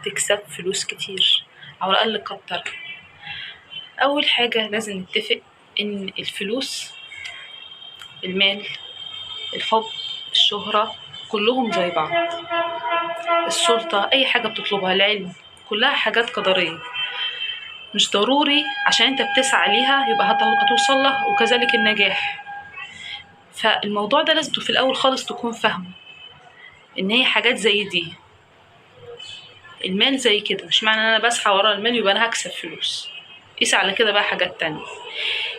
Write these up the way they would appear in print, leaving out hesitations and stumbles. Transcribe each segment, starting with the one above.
تكسب فلوس كتير او على الاقل كتر. اول حاجة لازم نتفق ان الفلوس، المال، الحب، الشهرة كلهم زي بعض. السلطة، اي حاجة بتطلبها، العلم، كلها حاجات قدرية، مش ضروري عشان انت بتسعى ليها يبقى هتوصل لها، وكذلك النجاح. فالموضوع ده لازم في الاول خالص تكون فاهمه ان هي حاجات زي دي. المال زي كده، مش معنى ان انا بسعى ورا المال يبقى انا هكسب فلوس. قيس على كده بقى حاجات تانية.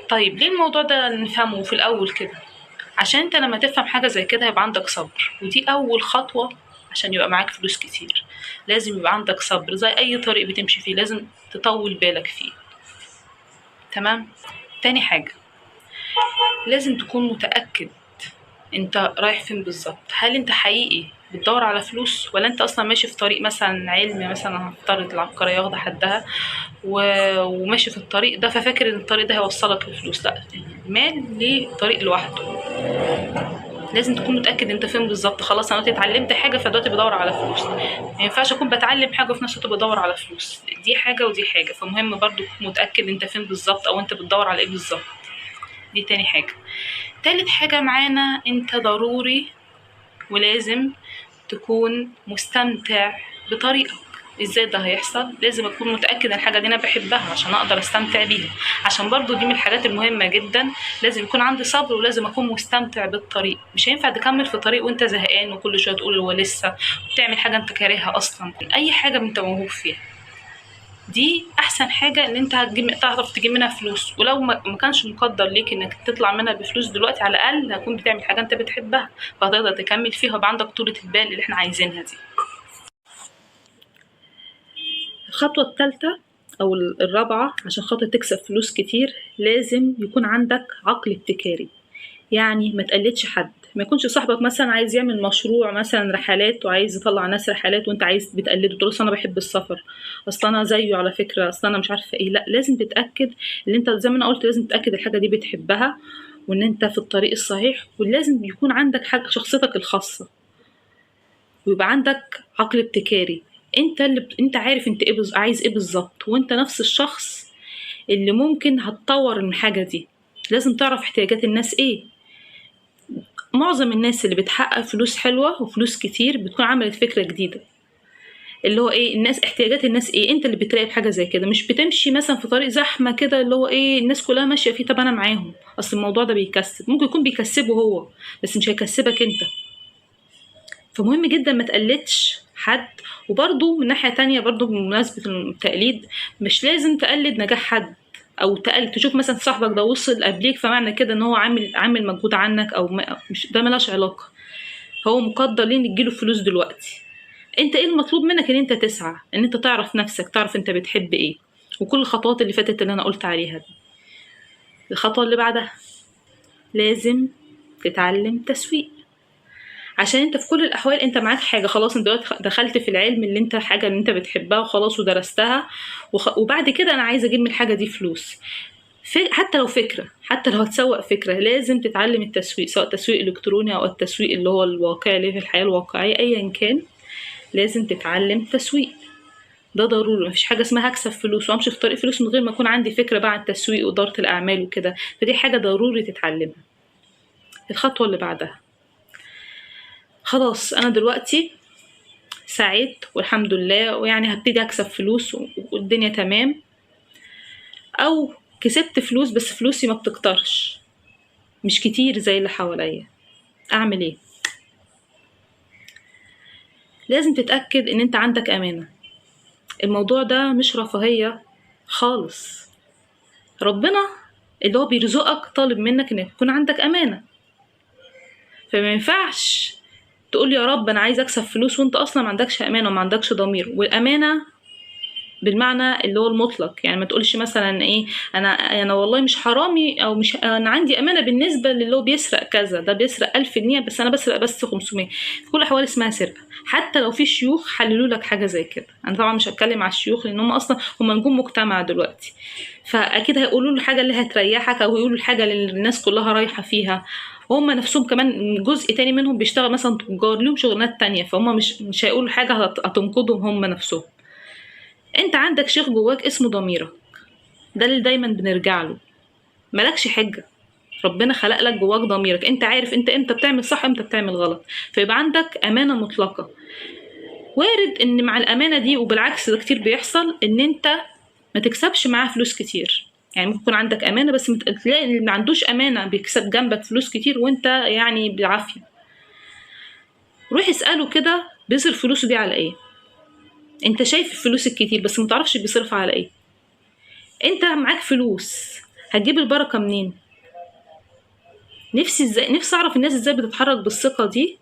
طيب ليه الموضوع ده نفهمه في الاول كده؟ عشان انت لما تفهم حاجة زي كده يبقى عندك صبر، ودي اول خطوة عشان يبقى معاك فلوس كتير. لازم يبقى عندك صبر، زي اي طريق بتمشي فيه لازم تطول بالك فيه. تمام. تاني حاجة، لازم تكون متأكد انت رايح فين بالظبط. هل انت حقيقي بتدور على فلوس، ولا انت اصلا ماشي في طريق مثلا علمي، مثلا هنفترض العبقرية واخدة حدها وماشي في الطريق ده، ففاكر ان الطريق ده هيوصلك للفلوس. لا، المال ليه طريق لوحده. لازم تكون متأكد انت فين بالظبط. خلاص انا دلوقتي اتعلمت حاجة فدلوقتي بدور على فلوس. ما ينفعش اكون بتعلم حاجة وفي نفس الوقت بدور على فلوس، دي حاجة ودي حاجة. فمهم برضو تكون متأكد انت فين بالظبط، او انت بتدور على ايه بالظبط. دي تاني حاجة. تالت حاجة معانا، انت ضروري ولازم تكون مستمتع بطريقك. ازاي ده هيحصل؟ لازم اكون متأكد ان الحاجة دي انا بحبها عشان اقدر استمتع بيها. عشان برضو دي من الحاجات المهمة جدا، لازم يكون عندي صبر ولازم اكون مستمتع بالطريق. مش هينفع تكمل في طريق وانت زهقان وكل شوية تقول هو لسه، وتعمل حاجة انت كارهها اصلا. اي حاجة انت موهوب فيها دي احسن حاجة ان انت تعرف تجيب منها فلوس. ولو ما كانش مقدر ليك انك تطلع منها بفلوس دلوقتي، على الاقل هتكون بتعمل حاجة انت بتحبها فهتقدر تكمل فيها ويبقى عندك طولة البال اللي احنا عايزينها دي. الخطوة الثالثة او الرابعة، عشان خاطر تكسب فلوس كتير لازم يكون عندك عقل ابتكاري. يعني ما تقلدش حد. ما يكونش صاحبك مثلا عايز يعمل مشروع مثلا رحلات وعايز يطلع ناس رحلات وانت عايز بتقلده، تقول انا بحب السفر، اصل انا زيه على فكره، اصل انا مش عارفه ايه. لا، لازم تتاكد ان انت زي ما انا قلت لازم تتاكد الحاجه دي بتحبها وان انت في الطريق الصحيح. ولازم يكون عندك حاجه شخصيتك الخاصه، ويبقى عندك عقل ابتكاري. انت عارف انت ايه عايز ايه بالظبط، وانت نفس الشخص اللي ممكن هتطور الحاجه دي. لازم تعرف احتياجات الناس ايه. معظم الناس اللي بتحقق فلوس حلوة وفلوس كتير بتكون عملت فكرة جديدة، اللي هو ايه الناس احتياجات الناس ايه. انت اللي بتراقب حاجة زي كده، مش بتمشي مثلا في طريق زحمة كده اللي هو ايه الناس كلها ماشية فيه طب انا معاهم. اصل الموضوع ده بيكسب، ممكن يكون بيكسبه هو بس مش هيكسبك انت. فمهم جدا ما تقلدش حد. وبرضو من ناحية تانية، برضو بمناسبة التقليد، مش لازم تقلد نجاح حد او تشوف مثلا صاحبك ده وصل قبليك فمعنى كده ان هو عامل مجهود عنك، او مش ده ملاش علاقة. هو مقدر ليه ان تجيله فلوس دلوقتي. انت ايه المطلوب منك؟ ان انت تسعى، ان انت تعرف نفسك، تعرف انت بتحب ايه، وكل الخطوات اللي فاتت اللي انا قلت عليها دي. الخطوة اللي بعدها، لازم تتعلم تسويق. عشان انت في كل الاحوال انت معاك حاجه، خلاص انت دلوقتي دخلت في العلم اللي انت حاجه اللي انت بتحبها وخلاص ودرستها وبعد كده انا عايزه اجيب من الحاجه دي فلوس. حتى لو فكره، حتى لو هتسوق فكره لازم تتعلم التسويق، سواء تسويق الكتروني او التسويق اللي هو الواقعي اللي في الحياه الواقعيه، ايا كان لازم تتعلم تسويق. ده ضروري. مفيش حاجه اسمها هكسب فلوس وامشي في طريق فلوس من غير ما اكون عندي فكره بقى عن التسويق واداره الاعمال وكده. فدي حاجه ضروري تتعلمها. الخطوه اللي بعدها، خلاص انا دلوقتي سعيت والحمد لله ويعني هبتدي اكسب فلوس والدنيا تمام، او كسبت فلوس بس فلوسي ما بتكترش، مش كتير زي اللي حواليا. اعمل ايه؟ لازم تتأكد ان انت عندك امانة. الموضوع ده مش رفاهية خالص. ربنا اللي هو بيرزقك طالب منك انك يكون عندك امانة. فما ينفعش تقول يا رب انا عايز اكسب فلوس وانت اصلا ما عندكش امانة وما عندكش ضمير. والامانة بالمعنى اللي هو المطلق، يعني ما تقولش مثلا ايه انا والله مش حرامي، او مش انا عندي امانه بالنسبه للي هو بيسرق كذا، ده بيسرق 1000 جنيه بس انا بسرق بس 500. في كل الاحوال اسمها سرقه. حتى لو في شيوخ حللوا لك حاجه زي كده، انا طبعا مش هتكلم على الشيوخ لان هم اصلا هم نجوم مجتمع دلوقتي، فاكيد هيقولوا له الحاجه اللي هتريحك او يقولوا الحاجه اللي الناس كلها رايحه فيها. وهم نفسهم كمان جزء تاني منهم بيشتغل مثلا تجار لهم شغلانات تانية، فهم مش هيقولوا حاجة هتنقضهم هم نفسهم. انت عندك شيخ جواك اسمه ضميرك، ده اللي دايما بنرجع له. مالكش حجة، ربنا خلق لك جواك ضميرك، انت عارف انت امتى بتعمل صح امتى بتعمل غلط، فيبقى عندك امانة مطلقة. وارد ان مع الامانة دي، وبالعكس ده كتير بيحصل، ان انت ما تكسبش معاه فلوس كتير. يعني ممكن يكون عندك امانة بس تلاقي اللي ما عندوش امانة بيكسب جنبك فلوس كتير وانت يعني بالعافية. روح اسأله كده بيصرف فلوسه دي على ايه. انت شايف الفلوس الكتير بس متعرفش بيصرفها على ايه. انت معاك فلوس، هتجيب البركة منين؟ نفسي اعرف الناس ازاي بتتحرك بالثقة دي.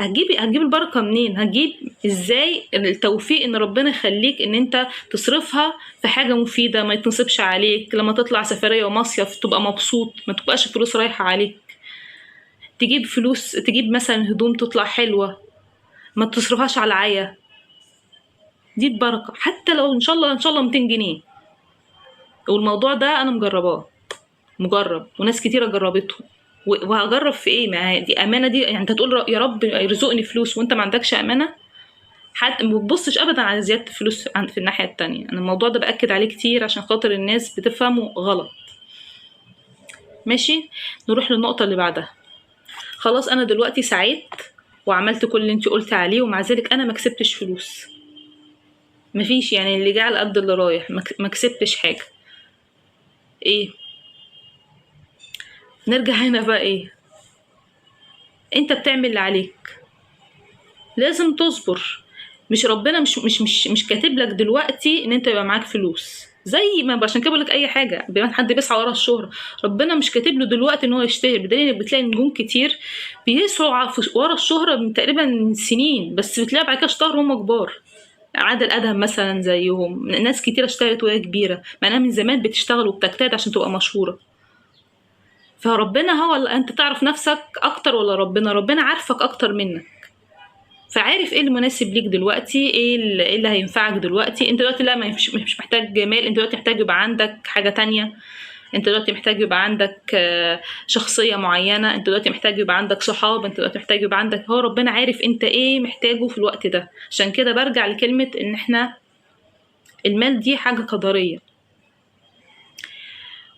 هتجيب البركة منين؟ هتجيب ازاي التوفيق ان ربنا يخليك ان انت تصرفها في حاجة مفيدة، ما يتنصبش عليك لما تطلع سفرية ومصيف تبقى مبسوط، ما تبقاش فلوس رايحة عليك. تجيب فلوس، تجيب مثلا هدوم تطلع حلوة، ما تصرفهاش على عيا. دي البركة، حتى لو ان شاء الله 200 جنيه. والموضوع ده انا مجرب وناس كتيرة جربته. وهجرب في ايه؟ ما دي امانة دي، يعني انت تقول يا رب يرزقني فلوس وانت ما عندكش امانة. حتى ما بتبصش ابدا على زيادة الفلوس في الناحية التانية. انا الموضوع ده باكد عليه كتير عشان خاطر الناس بتفهمه غلط. ماشي، نروح للنقطة اللي بعدها. خلاص انا دلوقتي سعيت وعملت كل اللي انت قلت عليه، ومع ذلك انا ما كسبتش فلوس. مفيش، يعني اللي جه على قد اللي رايح، ما كسبتش حاجة. ايه؟ نرجع هنا بقى، ايه؟ انت بتعمل اللي عليك، لازم تصبر. مش ربنا مش كاتب لك دلوقتي ان انت يبقى معاك فلوس، زي ما عشان كده بقول لك اي حاجه حد بيسعى ورا الشهره، ربنا مش كاتب له دلوقتي ان هو يشتهر. بدليل انك بتلاقي نجوم كتير بيسعوا ورا الشهره من تقريبا سنين، بس بتلاقي بعد كده اشتهروا هم كبار. عادل ادهم مثلا زيهم، ناس كتير اشتهرت وهي كبيره مع انها من زمان بتشتغل وبتجتهد عشان تبقى مشهوره. فربنا هو انت تعرف نفسك اكتر ولا ربنا عارفك اكتر منك، فعارف ايه المناسب ليك دلوقتي، ايه اللي هينفعك دلوقتي. انت دلوقتي لا، مش محتاج مال، انت دلوقتي محتاج يبقى عندك حاجة تانية. انت دلوقتي محتاج يبقى عندك شخصية معينة، انت دلوقتي محتاج يبقى عندك صحاب، انت دلوقتي محتاج يبقى عندك. هو ربنا عارف انت ايه محتاجه في الوقت ده. عشان كده برجع لكلمة ان احنا المال دي حاجة قدرية،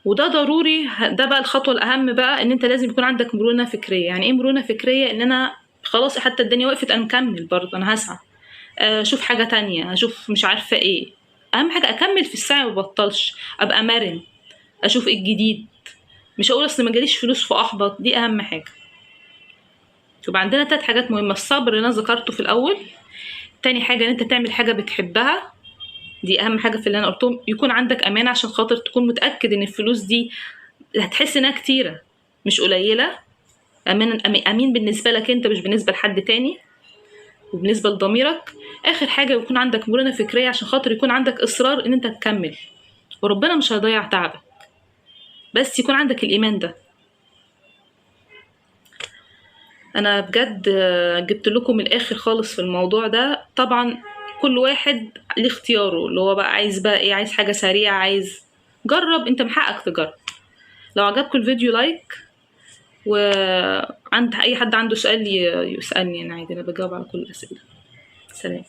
وده ضروري. ده بقى الخطوة الأهم بقى، إن أنت لازم يكون عندك مرونة فكرية. يعني إيه مرونة فكرية؟ إن أنا خلاص حتى الدنيا وقفت أنا مكمل برضه، أنا هسعى أشوف حاجة تانية، أشوف مش عارفة إيه. أهم حاجة أكمل في السعي ومبطلش، أبقى مرن، أشوف إيه الجديد. مش هقول أصل ما جاليش فلوس فأحبط، دي أهم حاجة. يبقى عندنا 3 حاجات مهمة: الصبر اللي أنا ذكرته في الأول، تاني حاجة إن أنت تعمل حاجة بتحبها، دي أهم حاجة في اللي أنا قلتهم. يكون عندك أمانة عشان خاطر تكون متأكد إن الفلوس دي هتحس إنها كتيرة مش قليلة. أمين بالنسبة لك أنت، مش بالنسبة لحد تاني، وبالنسبة لضميرك. آخر حاجة يكون عندك مرونة فكرية عشان خاطر يكون عندك إصرار إن أنت تكمل، وربنا مش هيضيع تعبك، بس يكون عندك الإيمان ده. أنا بجد جبت لكم الآخر خالص في الموضوع ده. طبعا كل واحد ليه اختياره، اللي هو بقى عايز بقى إيه، عايز حاجة سريعة، عايز جرب، أنت محقق تجرب. لو عجبكم الفيديو لايك، وعند أي حد عنده سؤال يسألني، أنا عادي، أنا بجاوب على كل الأسئلة. سلام.